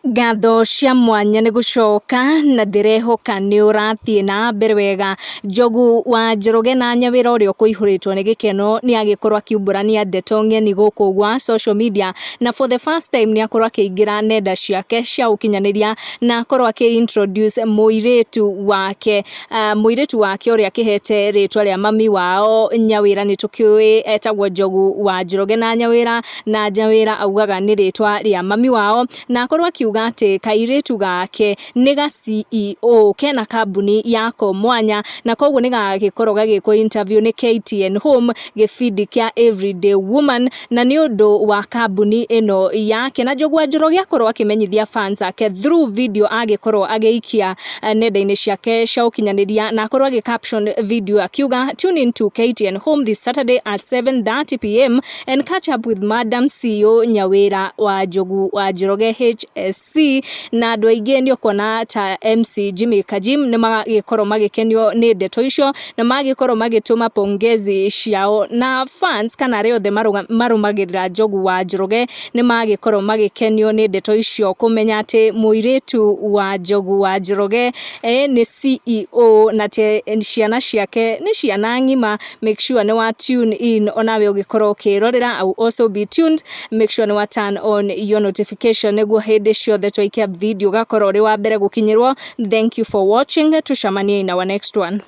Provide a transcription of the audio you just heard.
Ngatho cia mwanya nĩ gũcoka na ndĩrehoka nĩ ũrathiĩ na mbere wega. Njogu wa Njoroge na nyawĩra ũrĩa ũkũihũrĩtwo nĩ gĩkeno nĩ agĩkorwo akiumbũrania Ndeto Nge'Ni gũkũ gwa social media, na for the first time nĩ akorwo akĩingĩra nenda ciake cia ũkinyanĩria na akorwo introduce mũirĩtu wake ũrĩa akĩhete rĩtwa rĩa mami wao Nyawĩra. Nĩ tũkĩũĩ etagwo Njogu wa Njoroge na Nyawĩra augaga nĩ rĩtwa rĩa mami wao, na akorwo akiuga atĩ kairĩtu gake nĩ ga CEO kena kambuni yako mwanya, na koguo nĩ gagĩkorwo gagĩkwo interview nĩ KTN Home gĩbindi kĩa Everyday Woman, na nĩ ũndũ wa kambuni ĩno yake. Na Njogu wa Njoroge akorwo akĩmenyithia fans ake through video agĩkorwo agĩikia nenda-inĩ ciake cia ũkinyanĩria, na akorwo caption video akiuga tune in to KTN Home this Saturday at 7:30 p.m. and catch up with Madam CEO Nyawĩra wa Njogu wa Njoroge HSC. Na andũ aingĩ nĩ ũkona ta MC Jimmy Kajim nĩ magĩkorwo magĩkenio nĩ ndeto icio na magĩkorwo magĩtũma pongezi ciao, na fans kana arĩa othe marũmagĩrĩra Njogu wa Njoroge nĩ magĩkorwo magĩkenio nĩ ndeto icio, kũmenya atĩ mũirĩtu wa Njogu wa Njoroge nĩ CEO na ciana ciake nĩ ciana ng'ima. Make sure nĩ wa tune in onawe ũgĩkorwo ũkĩrorera. I will also be tuned. Make sure nĩ wa turn on your notification nĩguo hĩndĩ ciothe twaikia video gakorwo ũrĩ wa mbere gũkinyĩrwo. Thank you for watching. Tucemanie in our next one.